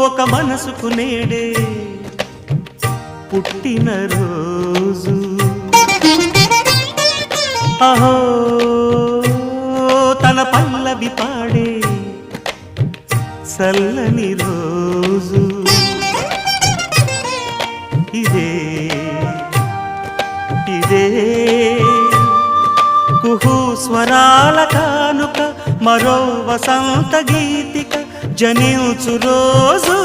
ఒక మనసుకు నేడే పుట్టిన రోజు అహో తన పల్లవి పాడే చల్లని రోజు ఇదే ఇదే కుహు స్వరాల కానుక మరో వసంత గీతిక జనించు రోజు